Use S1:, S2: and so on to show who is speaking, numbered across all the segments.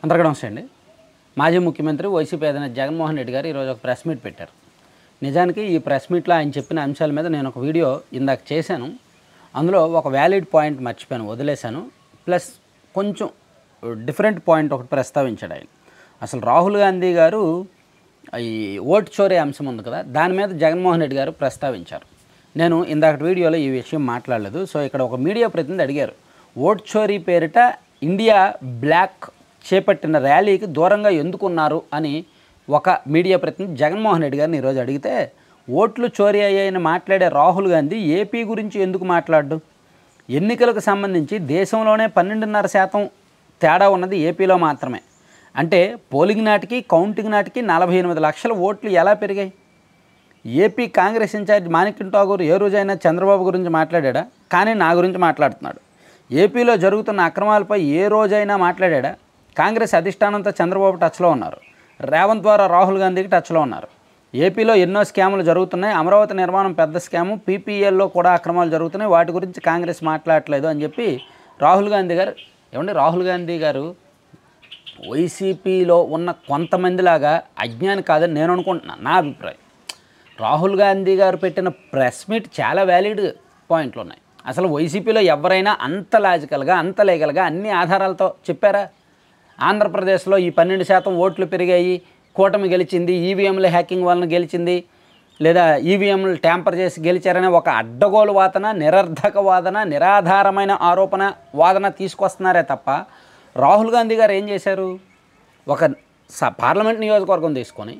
S1: అందరికీ నమస్తే అండి. మాజీ ముఖ్యమంత్రి వైసీపీ అధినేత జగన్మోహన్ రెడ్డి గారు ఈరోజు ఒక ప్రెస్ మీట్ పెట్టారు. నిజానికి ఈ ప్రెస్ మీట్లో ఆయన చెప్పిన అంశాల మీద నేను ఒక వీడియో ఇందాక చేశాను. అందులో ఒక వ్యాలిడ్ పాయింట్ మర్చిపోయాను, వదిలేశాను. ప్లస్ కొంచెం డిఫరెంట్ పాయింట్ ఒకటి ప్రస్తావించాడు ఆయన. అసలు రాహుల్ గాంధీ గారు ఈ ఓటు చోరీ అంశం ఉంది కదా, దాని మీద జగన్మోహన్ రెడ్డి గారు ప్రస్తావించారు. నేను ఇందాక వీడియోలో ఈ విషయం మాట్లాడలేదు. సో ఇక్కడ ఒక మీడియా ప్రతినిధి అడిగారు, ఓటు చోరీ పేరిట ఇండియా బ్లాక్ చేపట్టిన ర్యాలీకి దూరంగా ఎందుకున్నారు అని ఒక మీడియా ప్రతినిధి జగన్మోహన్ రెడ్డి గారిని ఈరోజు అడిగితే, ఓట్లు చోరీ అయ్యాయని మాట్లాడే రాహుల్ గాంధీ ఏపీ గురించి ఎందుకు మాట్లాడు? ఎన్నికలకు సంబంధించి దేశంలోనే 12.5% తేడా ఉన్నది ఏపీలో మాత్రమే. అంటే పోలింగ్ నాటికి కౌంటింగ్ నాటికి 48 లక్షల ఓట్లు ఎలా పెరిగాయి? ఏపీ కాంగ్రెస్ ఇన్ఛార్జ్ మాణిక్యం ఠాగూర్ ఏ రోజైనా చంద్రబాబు గురించి మాట్లాడా? కానీ నా గురించి మాట్లాడుతున్నాడు. ఏపీలో జరుగుతున్న అక్రమాలపై ఏ రోజైనా మాట్లాడా? కాంగ్రెస్ అధిష్టానంతో చంద్రబాబు టచ్లో ఉన్నారు. రేవంత్ ద్వారా రాహుల్ గాంధీకి టచ్లో ఉన్నారు. ఏపీలో ఎన్నో స్కాములు జరుగుతున్నాయి. అమరావతి నిర్మాణం పెద్ద స్కాము, పీపీఎల్లో కూడా అక్రమాలు జరుగుతున్నాయి. వాటి గురించి కాంగ్రెస్ మాట్లాడట్లేదు అని చెప్పి రాహుల్ గాంధీ గారు రాహుల్ గాంధీ గారు వైసీపీలో ఉన్న కొంతమందిలాగా అజ్ఞాని కాదని నేను అనుకుంటున్నాను. నా అభిప్రాయం. రాహుల్ గాంధీ గారు పెట్టిన ప్రెస్ మీట్ చాలా వ్యాలిడ్ పాయింట్లు ఉన్నాయి. అసలు వైసీపీలో ఎవరైనా అంత లాజికల్గా, అంత లీగల్గా అన్ని ఆధారాలతో చెప్పారా? ఆంధ్రప్రదేశ్లో ఈ 12% ఓట్లు పెరిగాయి, కూటమి గెలిచింది, ఈవీఎంల హ్యాకింగ్ వలన గెలిచింది, లేదా ఈవీఎంలు ట్యాంపర్ చేసి గెలిచారనే ఒక అడ్డగోలు వాదన, నిరర్ధక వాదన, నిరాధారమైన ఆరోపణ వాదన తీసుకొస్తున్నారే తప్ప, రాహుల్ గాంధీ గారు ఏం చేశారు? ఒక పార్లమెంట్ నియోజకవర్గం తీసుకొని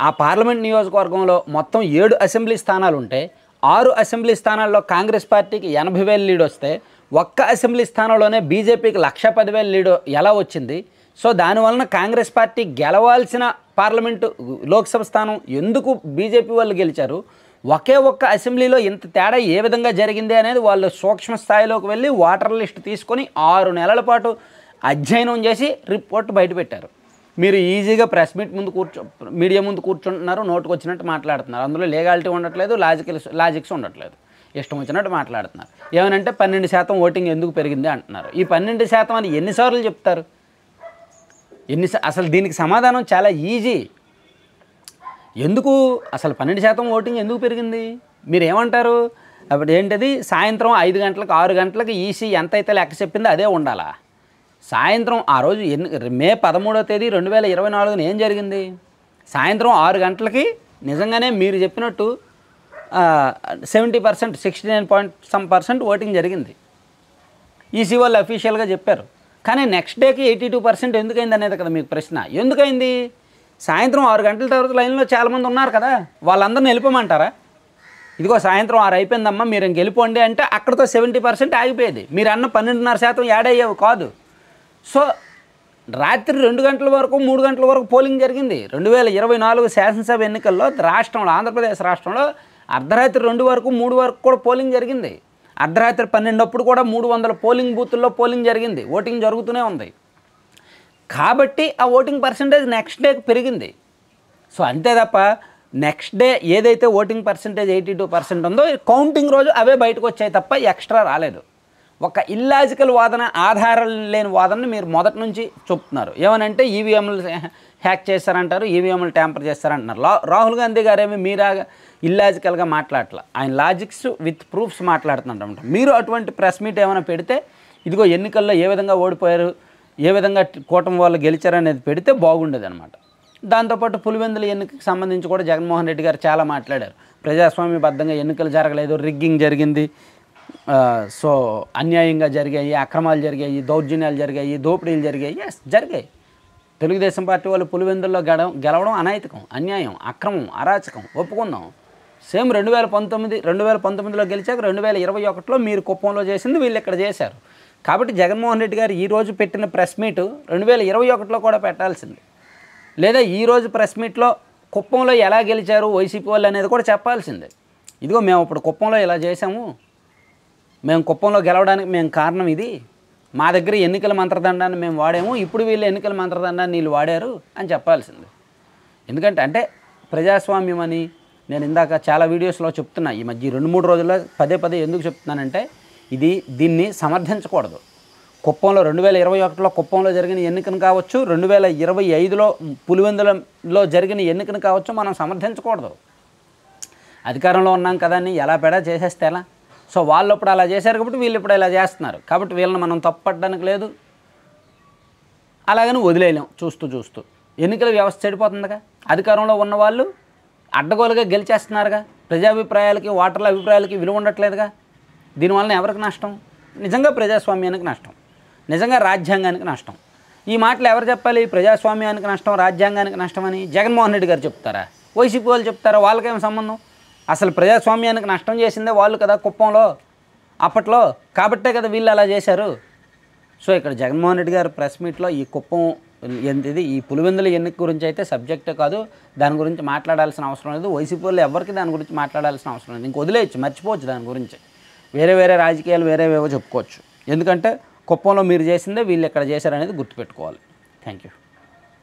S1: ఆ పార్లమెంట్ నియోజకవర్గంలో మొత్తం 7 అసెంబ్లీ స్థానాలు ఉంటే 6 అసెంబ్లీ స్థానాల్లో కాంగ్రెస్ పార్టీకి 80,000 లీడ్ వస్తే ఒక్క అసెంబ్లీ స్థానంలోనే బీజేపీకి 1,10,000 లీడ్ ఎలా వచ్చింది? సో దానివలన కాంగ్రెస్ పార్టీ గెలవాల్సిన పార్లమెంటు లోక్సభ స్థానం ఎందుకు బీజేపీ వాళ్ళు గెలిచారు? ఒకే ఒక్క అసెంబ్లీలో ఇంత తేడా ఏ విధంగా జరిగింది అనేది వాళ్ళు సూక్ష్మ స్థాయిలోకి వెళ్ళి వాటర్ లిస్ట్ తీసుకొని 6 నెలల పాటు అధ్యయనం చేసి రిపోర్ట్ బయటపెట్టారు. మీరు ఈజీగా ప్రెస్ మీట్ ముందు మీడియా ముందు కూర్చుంటున్నారు, నోటుకు వచ్చినట్టు మాట్లాడుతున్నారు. అందులో లీగాలిటీ ఉండట్లేదు, లాజిక్స్ ఉండట్లేదు, ఇష్టం వచ్చినట్టు మాట్లాడుతున్నారు. ఏమనంటే 12% ఓటింగ్ ఎందుకు పెరిగింది అంటున్నారు. ఈ 12% అని ఎన్నిసార్లు చెప్తారు? అసలు దీనికి సమాధానం చాలా ఈజీ. ఎందుకు అసలు 12% ఓటింగ్ ఎందుకు పెరిగింది? మీరు ఏమంటారు? అప్పుడు ఏంటది, సాయంత్రం 5 గంటలకు 6 గంటలకు ఈసీ ఎంతైతే లెక్క చెప్పిందో అదే ఉండాలా? సాయంత్రం ఆ రోజు మే 13వ తేదీ 2024 ఏం జరిగింది? సాయంత్రం 6 గంటలకి నిజంగానే మీరు చెప్పినట్టు 70%, 69% ఓటింగ్ జరిగింది. ఈసీ వాళ్ళు అఫీషియల్గా చెప్పారు. కానీ నెక్స్ట్ డేకి 82% ఎందుకైంది అనేది కదా మీకు ప్రశ్న. ఎందుకైంది? సాయంత్రం 6 గంటల తర్వాత లైన్లో చాలామంది ఉన్నారు కదా, వాళ్ళందరిని వెళ్ళిపోమంటారా? ఇదిగో సాయంత్రం 6 అయిపోయిందమ్మా, మీరు ఇంక వెళ్ళిపోండి అంటే అక్కడితో 70% ఆగిపోయేది. మీరు అన్న 12.5% యాడ్ అయ్యేవి కాదు. సో రాత్రి 2 గంటల వరకు 3 గంటల వరకు పోలింగ్ జరిగింది. 2024 శాసనసభ ఎన్నికల్లో రాష్ట్రంలో, ఆంధ్రప్రదేశ్ రాష్ట్రంలో అర్ధరాత్రి 2 వరకు 3 వరకు కూడా పోలింగ్ జరిగింది. అర్ధరాత్రి 12 అప్పుడు కూడా 300 పోలింగ్ బూతుల్లో పోలింగ్ జరిగింది. ఓటింగ్ జరుగుతూనే ఉంది. కాబట్టి ఆ ఓటింగ్ పర్సంటేజ్ నెక్స్ట్ డేకి పెరిగింది. సో అంతే తప్ప నెక్స్ట్ డే ఏదైతే ఓటింగ్ పర్సంటేజ్ 82% ఉందో కౌంటింగ్ రోజు అవే బయటకు వచ్చాయి తప్ప ఎక్స్ట్రా రాలేదు. ఒక ఇల్లాజికల్ వాదన, ఆధారం లేని వాదనని మీరు మొదటి నుంచి చెప్తున్నారు. ఏమనంటే ఈవీఎంలు హ్యాక్ చేస్తారంటారు, ఈవీఎంలు ట్యాంపర్ చేస్తారంటున్నారు. రాహుల్ గాంధీ గారేమి మీరా ఇల్లాజికల్గా మాట్లాడట్లా, ఆయన లాజిక్స్ విత్ ప్రూఫ్స్ మాట్లాడుతున్నారంట. మీరు అటువంటి ప్రెస్ మీట్ ఏమైనా పెడితే, ఇదిగో ఎన్నికల్లో ఏ విధంగా ఓడిపోయారు, ఏ విధంగా కూటమి వాళ్ళు గెలిచారు అనేది పెడితే బాగుండేది అనమాట. దాంతోపాటు పులివెందుల ఎన్నికకి సంబంధించి కూడా జగన్మోహన్ రెడ్డి గారు చాలా మాట్లాడారు. ప్రజాస్వామ్యబద్ధంగా ఎన్నికలు జరగలేదు, రిగ్గింగ్ జరిగింది, సో అన్యాయంగా జరిగాయి, అక్రమాలు జరిగాయి, దౌర్జన్యాలు జరిగాయి, దోపిడీలు జరిగాయి. ఎస్, జరిగాయి. తెలుగుదేశం పార్టీ వాళ్ళు పులివెందుల్లో గెలవడం అనైతికం, అన్యాయం, అక్రమం, అరాచకం, ఒప్పుకుందాం. సేమ్ 2019లో గెలిచాక 2021లో మీరు కుప్పంలో చేసింది వీళ్ళు ఇక్కడ చేశారు. కాబట్టి జగన్మోహన్ రెడ్డి గారు ఈరోజు పెట్టిన ప్రెస్ మీటు 2021లో కూడా పెట్టాల్సింది. లేదా ఈరోజు ప్రెస్ మీట్లో కుప్పంలో ఎలా గెలిచారు వైసీపీ వాళ్ళు అనేది కూడా చెప్పాల్సిందే. ఇదిగో మేము ఇప్పుడు కుప్పంలో ఇలా చేసాము, మేము కుప్పంలో గెలవడానికి మేము కారణం ఇది, మా దగ్గర ఎన్నికల మంత్రదండాన్ని మేము వాడాము, ఇప్పుడు వీళ్ళు ఎన్నికల మంత్రదండాన్ని వీళ్ళు వాడారు అని చెప్పాల్సింది. ఎందుకంటే అంటే ప్రజాస్వామ్యం అని నేను ఇందాక చాలా వీడియోస్లో చెప్తున్నా. ఈ మధ్య 2-3 రోజుల్లో పదే ఎందుకు చెప్తున్నానంటే, దీన్ని సమర్థించకూడదు. కుప్పంలో 2021లో కుప్పంలో జరిగిన ఎన్నికను కావచ్చు, 2025లో పులివెందులలో జరిగిన ఎన్నికను కావచ్చు మనం సమర్థించకూడదు. అధికారంలో ఉన్నాం కదా అని ఎలా పెడా చేసేస్తే ఎలా? సో వాళ్ళు ఇప్పుడు అలా చేశారు కాబట్టి వీళ్ళు ఇప్పుడు ఇలా చేస్తున్నారు. కాబట్టి వీళ్ళని మనం తప్పట్టడానికి లేదు, అలాగని వదిలేయలేం. చూస్తూ ఎన్నికల వ్యవస్థ చెడిపోతుందిగా. అధికారంలో ఉన్నవాళ్ళు అడ్డగోలుగా గెలిచేస్తున్నారుగా. ప్రజాభిప్రాయాలకి, ఓటర్ల అభిప్రాయాలకి విలువ ఉండట్లేదుగా. దీనివల్ల ఎవరికి నష్టం? నిజంగా ప్రజాస్వామ్యానికి నష్టం, నిజంగా రాజ్యాంగానికి నష్టం. ఈ మాటలు ఎవరు చెప్పాలి? ప్రజాస్వామ్యానికి నష్టం, రాజ్యాంగానికి నష్టమని జగన్మోహన్ రెడ్డి గారు చెప్తారా? వైసీపీ వాళ్ళు చెప్తారా? వాళ్ళకేం సంబంధం? అసలు ప్రజాస్వామ్యానికి నష్టం చేసిందే వాళ్ళు కదా కుప్పంలో అప్పట్లో. కాబట్టే కదా వీళ్ళు అలా చేశారు. సో ఇక్కడ జగన్మోహన్ రెడ్డి గారు ప్రెస్ మీట్లో ఈ కుప్పం ఈ పులివెందుల ఎన్నిక గురించి అయితే సబ్జెక్టే కాదు, దాని గురించి మాట్లాడాల్సిన అవసరం లేదు. వైసీపీ వాళ్ళు ఎవరికి దాని గురించి మాట్లాడాల్సిన అవసరం లేదు. ఇంక వదిలేయచ్చు, మర్చిపోవచ్చు దాని గురించి. వేరే రాజకీయాలు వేరేవేవో చెప్పుకోవచ్చు. ఎందుకంటే కుప్పంలో మీరు చేసిందే వీళ్ళు ఎక్కడ చేశారనేది గుర్తుపెట్టుకోవాలి. Thank you.